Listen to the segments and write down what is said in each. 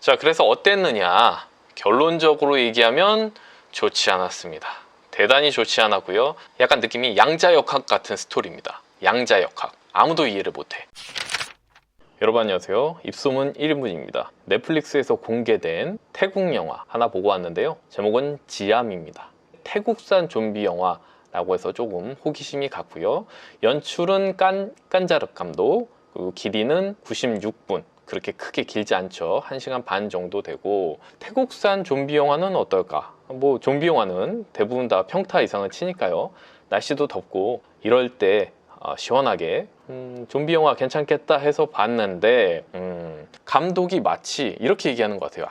자, 그래서 어땠느냐? 결론적으로 얘기하면 좋지 않았습니다. 대단히 좋지 않았고요. 약간 느낌이 양자역학 같은 스토리입니다. 양자역학. 아무도 이해를 못해. 여러분 안녕하세요. 입소문 1인분입니다. 넷플릭스에서 공개된 태국 영화 하나 보고 왔는데요. 제목은 지암입니다. 태국산 좀비 영화라고 해서 조금 호기심이 갔고요. 연출은 깐자르 감독, 그리고 길이는 96분. 그렇게 크게 길지 않죠. 1시간 반 정도 되고, 태국산 좀비 영화는 어떨까? 뭐 좀비 영화는 대부분 다 평타 이상을 치니까요. 날씨도 덥고 이럴 때 시원하게 좀비 영화 괜찮겠다 해서 봤는데 감독이 마치 이렇게 얘기하는 것 같아요.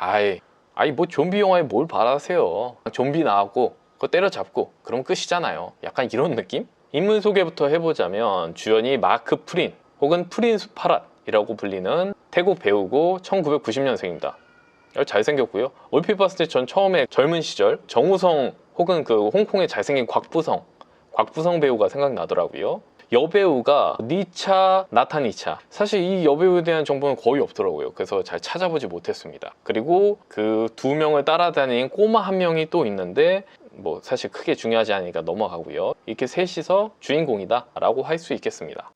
아이 뭐 좀비 영화에 뭘 바라세요. 좀비 나왔고 그거 때려잡고 그럼 끝이잖아요. 약간 이런 느낌? 인물 소개부터 해보자면 주연이 마크 프린 혹은 프린스 파랏이라고 불리는 태국 배우고 1990년생입니다. 잘생겼고요. 얼핏 봤을 때 전 처음에 젊은 시절 정우성 혹은 그 홍콩의 잘생긴 곽부성 배우가 생각나더라고요. 여배우가 니차 나타니차. 사실 이 여배우에 대한 정보는 거의 없더라고요. 그래서 잘 찾아보지 못했습니다. 그리고 그 두 명을 따라다니는 꼬마 한 명이 또 있는데 뭐 사실 크게 중요하지 않으니까 넘어가고요. 이렇게 셋이서 주인공이다 라고 할 수 있겠습니다.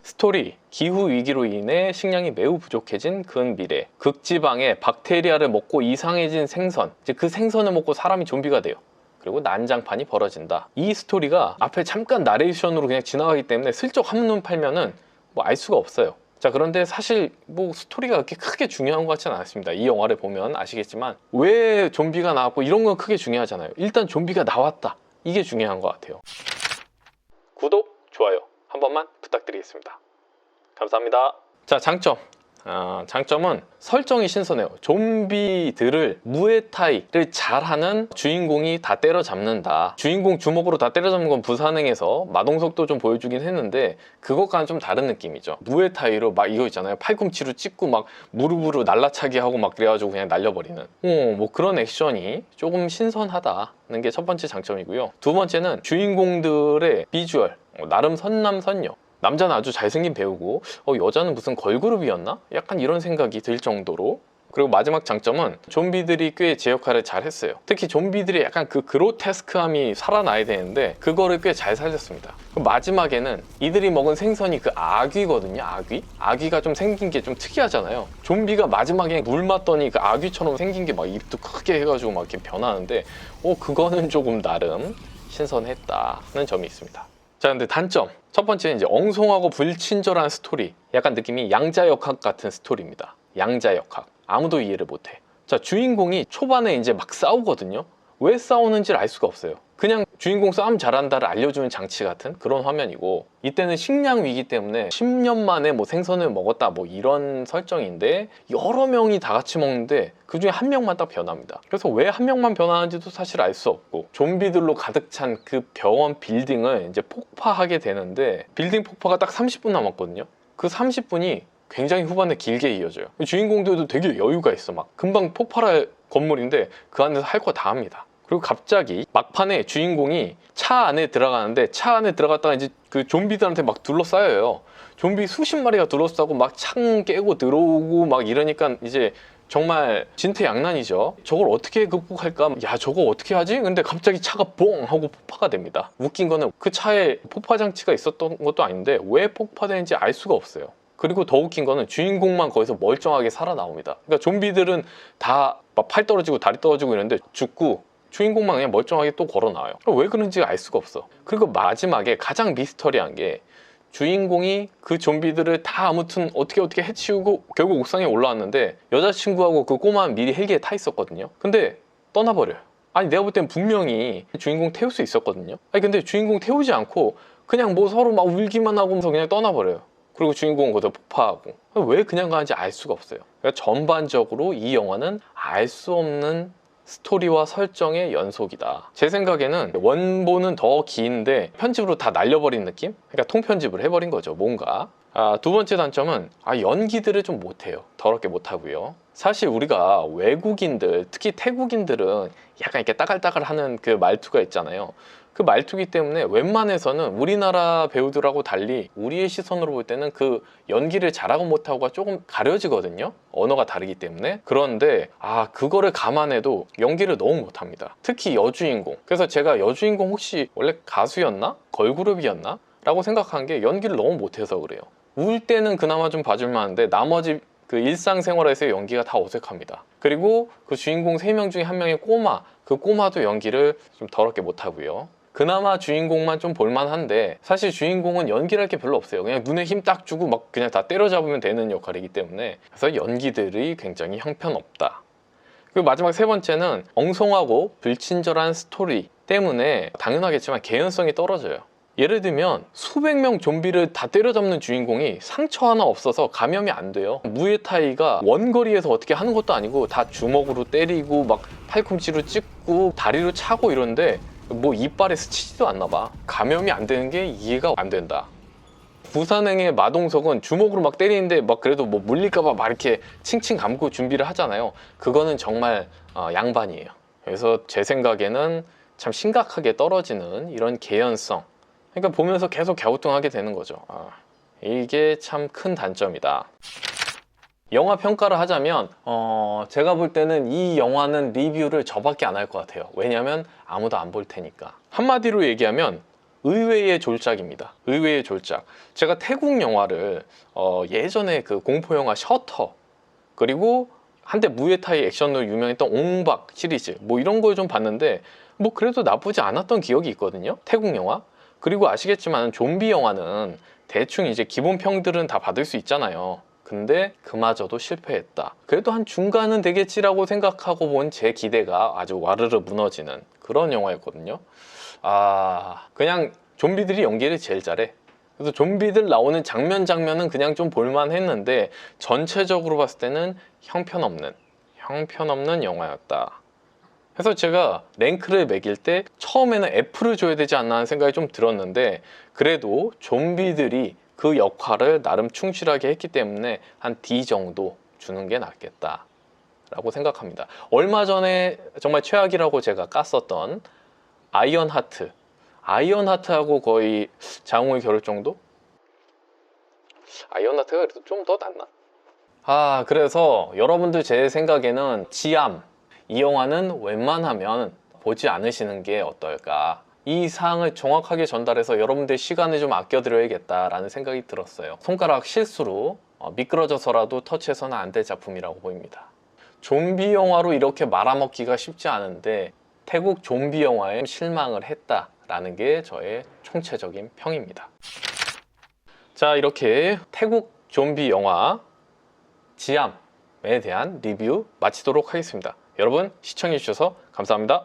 스토리, 기후위기로 인해 식량이 매우 부족해진 근미래, 극지방에 박테리아를 먹고 이상해진 생선, 이제 그 생선을 먹고 사람이 좀비가 돼요. 그리고 난장판이 벌어진다. 이 스토리가 앞에 잠깐 나레이션으로 그냥 지나가기 때문에 슬쩍 한눈 팔면은 뭐 알 수가 없어요. 자, 그런데 사실 뭐 스토리가 그렇게 크게 중요한 것 같지는 않습니다. 이 영화를 보면 아시겠지만 왜 좀비가 나왔고 이런 건 크게 중요하잖아요. 일단 좀비가 나왔다. 이게 중요한 것 같아요. 구독, 좋아요 한 번만 부탁드리겠습니다. 감사합니다. 자, 장점은 설정이 신선해요. 좀비들을 무에타이를 잘하는 주인공이 다 때려잡는다. 주인공 주먹으로 다 때려잡는 건 부산행에서 마동석도 좀 보여주긴 했는데 그것과는 좀 다른 느낌이죠. 무에타이로 막 이거 있잖아요. 팔꿈치로 찍고 막 무릎으로 날라차기 하고 막 그래가지고 그냥 날려버리는 뭐 그런 액션이 조금 신선하다는 게 첫 번째 장점이고요. 두 번째는 주인공들의 비주얼, 나름 선남선녀. 남자는 아주 잘생긴 배우고 여자는 무슨 걸그룹이었나? 약간 이런 생각이 들 정도로. 그리고 마지막 장점은 좀비들이 꽤 제 역할을 잘 했어요. 특히 좀비들이 약간 그 그로테스크함이 살아나야 되는데 그거를 꽤 잘 살렸습니다. 마지막에는 이들이 먹은 생선이 그 아귀거든요. 아귀가 좀 생긴 게 좀 특이하잖아요. 좀비가 마지막에 물 맞더니 그 아귀처럼 생긴 게 막 입도 크게 해가지고 막 이렇게 변하는데 그거는 조금 나름 신선했다는 점이 있습니다. 자, 근데 단점 첫 번째는 이제 엉성하고 불친절한 스토리. 약간 느낌이 양자역학 같은 스토리입니다. 양자역학. 아무도 이해를 못해. 자, 주인공이 초반에 이제 막 싸우거든요. 왜 싸우는지를 알 수가 없어요. 그냥 주인공 싸움 잘한다를 알려주는 장치 같은 그런 화면이고, 이때는 식량 위기 때문에 10년 만에 뭐 생선을 먹었다 뭐 이런 설정인데 여러 명이 다 같이 먹는데 그 중에 한 명만 딱 변합니다. 그래서 왜 한 명만 변하는지도 사실 알 수 없고, 좀비들로 가득 찬 그 병원 빌딩을 이제 폭파하게 되는데 빌딩 폭파가 딱 30분 남았거든요. 그 30분이 굉장히 후반에 길게 이어져요. 주인공들도 되게 여유가 있어. 막 금방 폭발할 건물인데 그 안에서 할 거 다 합니다. 그리고 갑자기 막판에 주인공이 차 안에 들어가는데 차 안에 들어갔다가 이제 그 좀비들한테 막 둘러싸여요. 좀비 수십 마리가 둘러싸고 막 창 깨고 들어오고 막 이러니까 이제 정말 진퇴양난이죠. 저걸 어떻게 극복할까? 야, 저거 어떻게 하지? 근데 갑자기 차가 뽕 하고 폭파가 됩니다. 웃긴 거는 그 차에 폭파 장치가 있었던 것도 아닌데 왜 폭파되는지 알 수가 없어요. 그리고 더 웃긴 거는 주인공만 거기서 멀쩡하게 살아나옵니다. 그러니까 좀비들은 다 막 팔 떨어지고 다리 떨어지고 이러는데 죽고 주인공만 그냥 멀쩡하게 또 걸어 나와요. 왜 그런지 알 수가 없어. 그리고 마지막에 가장 미스터리한 게 주인공이 그 좀비들을 다 아무튼 어떻게 해치우고 결국 옥상에 올라왔는데 여자친구하고 그 꼬마는 미리 헬기에 타 있었거든요. 근데 떠나버려요. 아니, 내가 볼 땐 분명히 주인공 태울 수 있었거든요. 아니, 근데 주인공 태우지 않고 그냥 뭐 서로 막 울기만 하고서 그냥 떠나버려요. 그리고 주인공은 거기서 폭파하고. 왜 그냥 가는지 알 수가 없어요. 그러니까 전반적으로 이 영화는 알 수 없는 스토리와 설정의 연속이다. 제 생각에는 원본은 더 긴데 편집으로 다 날려버린 느낌? 그러니까 통편집을 해버린 거죠, 뭔가. 두 번째 단점은 연기들을 좀 못해요. 더럽게 못하고요. 사실 우리가 외국인들, 특히 태국인들은 약간 이렇게 따갈따갈 하는 그 말투가 있잖아요. 그 말투기 때문에 웬만해서는 우리나라 배우들하고 달리 우리의 시선으로 볼 때는 그 연기를 잘하고 못하고가 조금 가려지거든요. 언어가 다르기 때문에. 그런데 그거를 감안해도 연기를 너무 못합니다. 특히 여주인공. 그래서 제가 여주인공 혹시 원래 가수였나? 걸그룹이었나? 라고 생각한 게 연기를 너무 못해서 그래요. 울 때는 그나마 좀 봐줄만 한데 나머지 그 일상생활에서의 연기가 다 어색합니다. 그리고 그 주인공 3명 중에 한 명의 꼬마, 그 꼬마도 연기를 좀 더럽게 못하고요. 그나마 주인공만 좀 볼만한데 사실 주인공은 연기할 게 별로 없어요. 그냥 눈에 힘 딱 주고 막 그냥 다 때려잡으면 되는 역할이기 때문에, 그래서 연기들이 굉장히 형편없다. 그리고 마지막 3번째는 엉성하고 불친절한 스토리 때문에 당연하겠지만 개연성이 떨어져요. 예를 들면 수백 명 좀비를 다 때려잡는 주인공이 상처 하나 없어서 감염이 안 돼요. 무에타이가 원거리에서 어떻게 하는 것도 아니고 다 주먹으로 때리고 막 팔꿈치로 찍고 다리로 차고 이러는데 뭐 이빨에 스치지도 않나 봐. 감염이 안 되는 게 이해가 안 된다. 부산행의 마동석은 주먹으로 막 때리는데 막 그래도 뭐 물릴까봐 막 이렇게 칭칭 감고 준비를 하잖아요. 그거는 정말 양반이에요. 그래서 제 생각에는 참 심각하게 떨어지는 이런 개연성, 그러니까 보면서 계속 갸우뚱하게 되는 거죠. 이게 참 큰 단점이다. 영화 평가를 하자면 제가 볼 때는 이 영화는 리뷰를 저밖에 안 할 것 같아요. 왜냐면 아무도 안 볼 테니까. 한마디로 얘기하면 의외의 졸작입니다. 의외의 졸작. 제가 태국 영화를 예전에 그 공포 영화 셔터, 그리고 한때 무에타이 액션으로 유명했던 옹박 시리즈 뭐 이런 걸 좀 봤는데 뭐 그래도 나쁘지 않았던 기억이 있거든요. 태국 영화. 그리고 아시겠지만 좀비 영화는 대충 이제 기본 평들은 다 받을 수 있잖아요. 근데 그마저도 실패했다. 그래도 한 중간은 되겠지라고 생각하고 본 제 기대가 아주 와르르 무너지는 그런 영화였거든요. 그냥 좀비들이 연기를 제일 잘해. 그래서 좀비들 나오는 장면은 그냥 좀 볼만 했는데 전체적으로 봤을 때는 형편없는 영화였다. 그래서 제가 랭크를 매길 때 처음에는 F를 줘야 되지 않나 하는 생각이 좀 들었는데, 그래도 좀비들이 그 역할을 나름 충실하게 했기 때문에 한 D 정도 주는 게 낫겠다 라고 생각합니다. 얼마 전에 정말 최악이라고 제가 깠었던 아이언하트하고 거의 장우의 결혼 정도? 아이언하트가 그래도 좀 더 낫나? 그래서 여러분들 제 생각에는 지암, 이 영화는 웬만하면 보지 않으시는 게 어떨까. 이 사항을 정확하게 전달해서 여러분들 시간을 좀 아껴드려야겠다라는 생각이 들었어요. 손가락 실수로 미끄러져서라도 터치해서는 안 될 작품이라고 보입니다. 좀비 영화로 이렇게 말아먹기가 쉽지 않은데 태국 좀비 영화에 실망을 했다라는 게 저의 총체적인 평입니다. 자, 이렇게 태국 좀비 영화 지암에 대한 리뷰 마치도록 하겠습니다. 여러분 시청해주셔서 감사합니다.